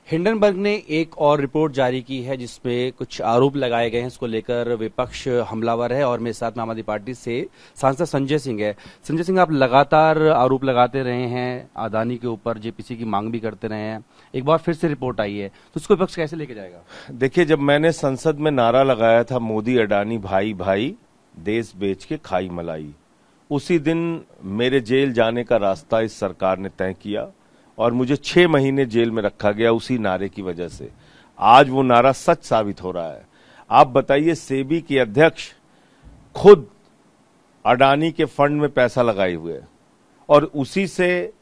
Hindenburg ने एक और रिपोर्ट जारी की है जिसमें कुछ आरोप लगाए गए हैं। इसको लेकर विपक्ष हमलावर है और मेरे साथ में आम आदमी पार्टी से सांसद संजय सिंह है। संजय सिंह, आप लगातार आरोप लगाते रहे हैं अडानी के ऊपर, जेपीसी की मांग भी करते रहे हैं, एक बार फिर से रिपोर्ट आई है, तो इसको विपक्ष कैसे लेके जाएगा? देखिए, जब मैंने संसद में नारा लगाया था मोदी अडानी भाई भाई, देश बेच के खाई मलाई, उसी दिन मेरे जेल जाने का रास्ता इस सरकार ने तय किया और मुझे 6 महीने जेल में रखा गया उसी नारे की वजह से। आज वो नारा सच साबित हो रहा है। आप बताइए, सेबी के अध्यक्ष खुद अडानी के फंड में पैसा लगाए हुए है और उसी से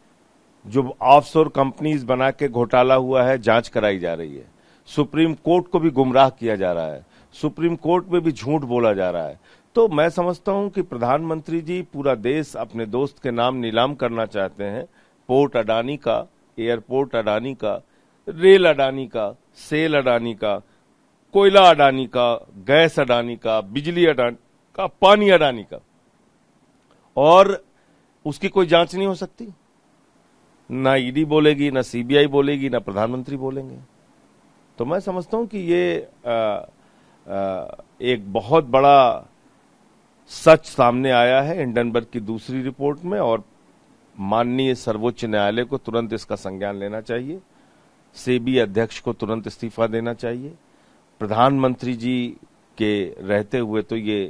जो ऑफशोर कंपनीज बना के घोटाला हुआ है, जांच कराई जा रही है। सुप्रीम कोर्ट को भी गुमराह किया जा रहा है, सुप्रीम कोर्ट में भी झूठ बोला जा रहा है। तो मैं समझता हूं कि प्रधानमंत्री जी पूरा देश अपने दोस्त के नाम नीलाम करना चाहते हैं। पोर्ट अडानी का, एयरपोर्ट अडानी का, रेल अडानी का, सेल अडानी का, कोयला अडानी का, गैस अडानी का, बिजली अडानी का, पानी अडानी का, और उसकी कोई जांच नहीं हो सकती। ना ईडी बोलेगी, ना सीबीआई बोलेगी, ना प्रधानमंत्री बोलेंगे। तो मैं समझता हूं कि ये एक बहुत बड़ा सच सामने आया है हिंडनबर्ग की दूसरी रिपोर्ट में, और माननीय सर्वोच्च न्यायालय को तुरंत इसका संज्ञान लेना चाहिए। सेबी अध्यक्ष को तुरंत इस्तीफा देना चाहिए। प्रधानमंत्री जी के रहते हुए तो ये,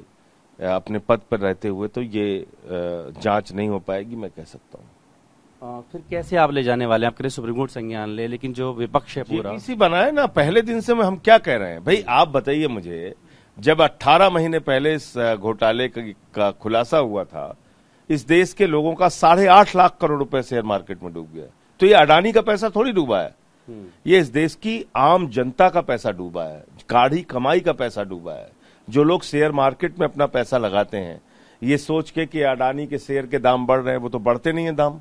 अपने पद पर रहते हुए तो ये जांच नहीं हो पाएगी, मैं कह सकता हूं। फिर कैसे आप ले जाने वाले हैं? आप कह रहे सुप्रीम कोर्ट संज्ञान ले, लेकिन जो विपक्ष है पूरा इसी बनाए ना, पहले दिन से हम क्या कह रहे हैं भाई? आप बताइए मुझे, जब 18 महीने पहले इस घोटाले का खुलासा हुआ था, इस देश के लोगों का 8.5 लाख करोड़ रुपए शेयर मार्केट में डूब गया। तो ये अडानी का पैसा थोड़ी डूबा है, ये इस देश की आम जनता का पैसा डूबा है, गाढ़ी कमाई का पैसा डूबा है। जो लोग शेयर मार्केट में अपना पैसा लगाते हैं ये सोच के कि अडानी के शेयर के दाम बढ़ रहे हैं, वो तो बढ़ते नहीं है दाम,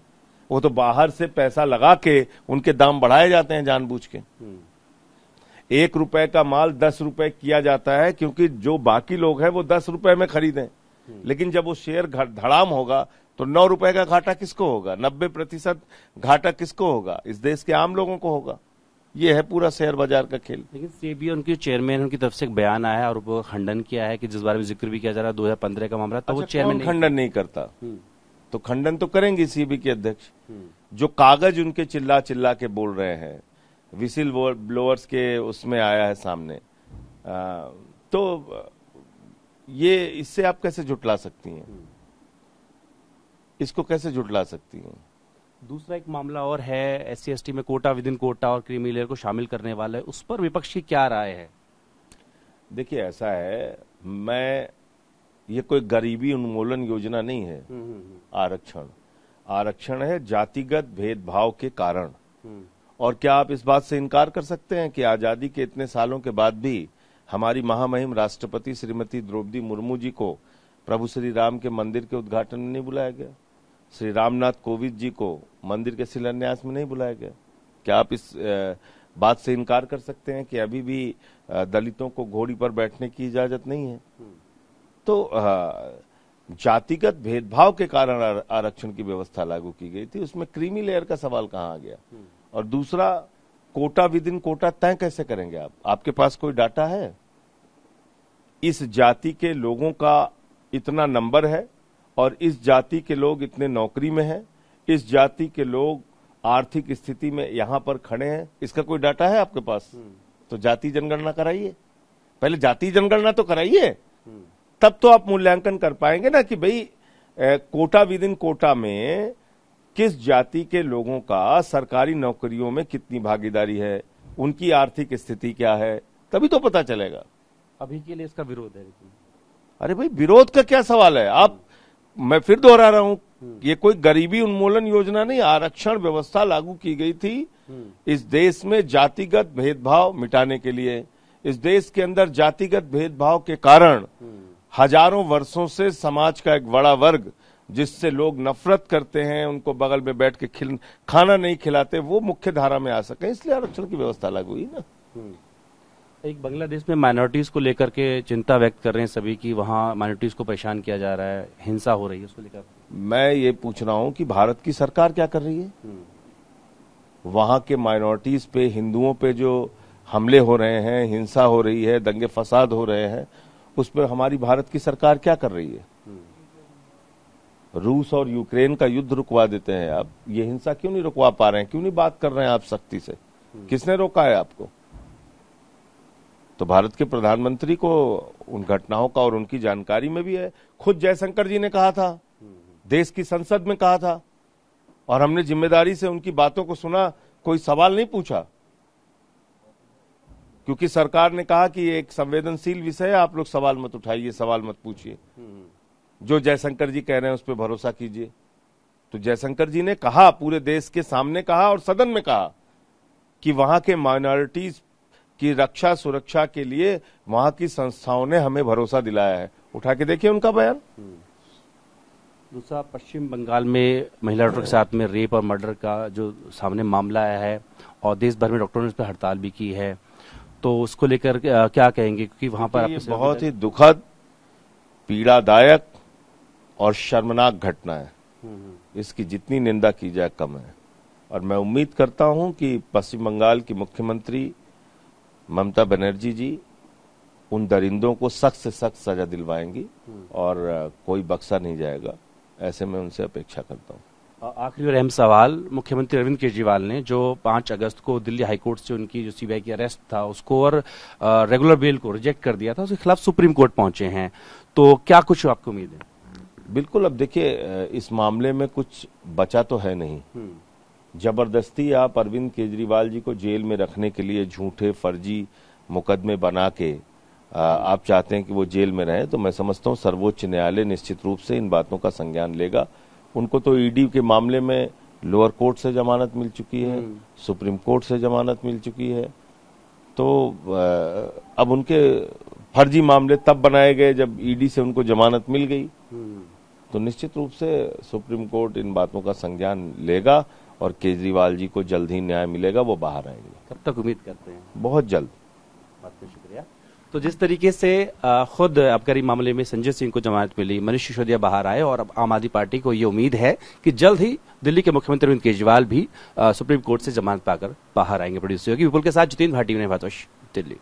वो तो बाहर से पैसा लगा के उनके दाम बढ़ाए जाते हैं जानबूझ के। 1 रुपए का माल 10 रुपए किया जाता है क्योंकि जो बाकी लोग हैं वो 10 रुपए में खरीदें, लेकिन जब वो शेयर धड़ाम होगा तो 9 रुपए का घाटा किसको होगा? 90% घाटा किसको होगा? इस देश के आम लोगों को होगा। ये है पूरा शेयर बाजार का खेल। लेकिन सेबी और उनके चेयरमैन, उनकी तरफ से एक बयान आया है और वो खंडन किया है कि जिस बारे में जिक्र भी किया जा रहा है 2015 का मामला, तो वो चेयरमैन खंडन नहीं करता तो खंडन तो करेंगे सीबी के अध्यक्ष। जो कागज उनके चिल्ला चिल्ला के बोल रहे हैं, विसिल ब्लोअर्स के उसमें आया है सामने, तो ये इससे आप कैसे झुटला सकती हैं? इसको कैसे झुटला सकती हैं? दूसरा एक मामला और है, SC/ST में कोटा विद इन कोटा और क्रीमी लेयर को शामिल करने वाला है, उस पर विपक्ष की क्या राय है? देखिए, ऐसा है, ये कोई गरीबी उन्मूलन योजना नहीं है। आरक्षण है जातिगत भेदभाव के कारण। और क्या आप इस बात से इनकार कर सकते हैं कि आजादी के इतने सालों के बाद भी हमारी महामहिम राष्ट्रपति श्रीमती द्रौपदी मुर्मू जी को प्रभु श्री राम के मंदिर के उद्घाटन में नहीं बुलाया गया? श्री रामनाथ कोविंद जी को मंदिर के शिलान्यास में नहीं बुलाया गया? क्या आप इस बात से इनकार कर सकते हैं कि अभी भी दलितों को घोड़ी पर बैठने की इजाजत नहीं है? तो जातिगत भेदभाव के कारण आरक्षण की व्यवस्था लागू की गई थी, उसमें क्रीमी लेयर का सवाल कहां आ गया? और दूसरा, कोटा विद इन कोटा तय कैसे करेंगे आप? आपके पास कोई डाटा है? इस जाति के लोगों का इतना नंबर है और इस जाति के लोग इतने नौकरी में हैं, इस जाति के लोग आर्थिक स्थिति में यहां पर खड़े हैं, इसका कोई डाटा है आपके पास? तो जाति जनगणना कराइए, पहले जाति जनगणना तो कराइए, तब तो आप मूल्यांकन कर पाएंगे ना कि भाई कोटा विद इन कोटा में किस जाति के लोगों का सरकारी नौकरियों में कितनी भागीदारी है, उनकी आर्थिक स्थिति क्या है, तभी तो पता चलेगा। अभी के लिए इसका विरोध है। अरे भाई, विरोध का क्या सवाल है? मैं फिर दोहरा रहा हूं, ये कोई गरीबी उन्मूलन योजना नहीं, आरक्षण व्यवस्था लागू की गई थी इस देश में जातिगत भेदभाव मिटाने के लिए। इस देश के अंदर जातिगत भेदभाव के कारण हजारों वर्षों से समाज का एक बड़ा वर्ग, जिससे लोग नफरत करते हैं, उनको बगल में बैठ के खाना नहीं खिलाते, वो मुख्य धारा में आ सके, इसलिए आरक्षण की व्यवस्था लागू हुई ना। एक बांग्लादेश में माइनॉरिटीज को लेकर के चिंता व्यक्त कर रहे हैं सभी की, वहां माइनॉरिटीज को परेशान किया जा रहा है, हिंसा हो रही है, उसको लेकर मैं ये पूछ रहा हूं कि भारत की सरकार क्या कर रही है? वहां के माइनॉरिटीज पे, हिंदुओं पे जो हमले हो रहे हैं, हिंसा हो रही है, दंगे फसाद हो रहे हैं, उस पर हमारी भारत की सरकार क्या कर रही है? रूस और यूक्रेन का युद्ध रुकवा देते हैं आप, ये हिंसा क्यों नहीं रुकवा पा रहे हैं? क्यों नहीं बात कर रहे हैं आप सख्ती से? किसने रोका है आपको? तो भारत के प्रधानमंत्री को उन घटनाओं का और उनकी जानकारी में भी है। खुद जयशंकर जी ने कहा था, देश की संसद में कहा था, और हमने जिम्मेदारी से उनकी बातों को सुना, कोई सवाल नहीं पूछा, क्योंकि सरकार ने कहा कि ये एक संवेदनशील विषय है, आप लोग सवाल मत उठाइए, सवाल मत पूछिए, जो जयशंकर जी कह रहे हैं उस पर भरोसा कीजिए। तो जयशंकर जी ने कहा, पूरे देश के सामने कहा और सदन में कहा कि वहां के माइनॉरिटीज की रक्षा सुरक्षा के लिए वहां की संस्थाओं ने हमें भरोसा दिलाया है। उठा के देखिए उनका बयान। दूसरा, पश्चिम बंगाल में महिला डॉक्टर के साथ में रेप और मर्डर का जो सामने मामला आया है और देश भर में डॉक्टरों ने इस पर हड़ताल भी की है, तो उसको लेकर क्या कहेंगे? क्योंकि वहां पर ये बहुत ही दुखद, पीड़ादायक और शर्मनाक घटना है। इसकी जितनी निंदा की जाए कम है। और मैं उम्मीद करता हूं कि पश्चिम बंगाल की मुख्यमंत्री ममता बनर्जी जी उन दरिंदों को सख्त से सख्त सजा दिलवाएंगी और कोई बख्शा नहीं जाएगा, ऐसे मैं उनसे अपेक्षा करता हूं। आखिरी और अहम सवाल, मुख्यमंत्री अरविंद केजरीवाल ने जो 5 अगस्त को दिल्ली हाईकोर्ट से उनकी जो सीबीआई की अरेस्ट था उसको और रेगुलर बेल को रिजेक्ट कर दिया था, उसके खिलाफ सुप्रीम कोर्ट पहुंचे हैं, तो क्या कुछ आपको उम्मीद है? बिल्कुल, अब देखिए इस मामले में कुछ बचा तो है नहीं। जबरदस्ती आप अरविंद केजरीवाल जी को जेल में रखने के लिए झूठे फर्जी मुकदमे बना के आप चाहते हैं कि वो जेल में रहें, तो मैं समझता हूं सर्वोच्च न्यायालय निश्चित रूप से इन बातों का संज्ञान लेगा। उनको तो ईडी के मामले में लोअर कोर्ट से जमानत मिल चुकी है, सुप्रीम कोर्ट से जमानत मिल चुकी है, तो अब उनके फर्जी मामले तब बनाए गए जब ईडी से उनको जमानत मिल गई। तो निश्चित रूप से सुप्रीम कोर्ट इन बातों का संज्ञान लेगा और केजरीवाल जी को जल्द ही न्याय मिलेगा, वो बाहर आएंगे। कब तक उम्मीद करते हैं? बहुत जल्द। बहुत शुक्रिया। तो जिस तरीके से खुद आबकारी मामले में संजय सिंह को जमानत मिली, मनीष सिसोदिया बाहर आए, और अब आम आदमी पार्टी को ये उम्मीद है कि जल्द ही दिल्ली के मुख्यमंत्री अरविंद केजरीवाल भी सुप्रीम कोर्ट से जमानत पाकर बाहर आएंगे। प्रोड्यूसर विपुल के साथ जितेंद्र भाटी ने, दिल्ली।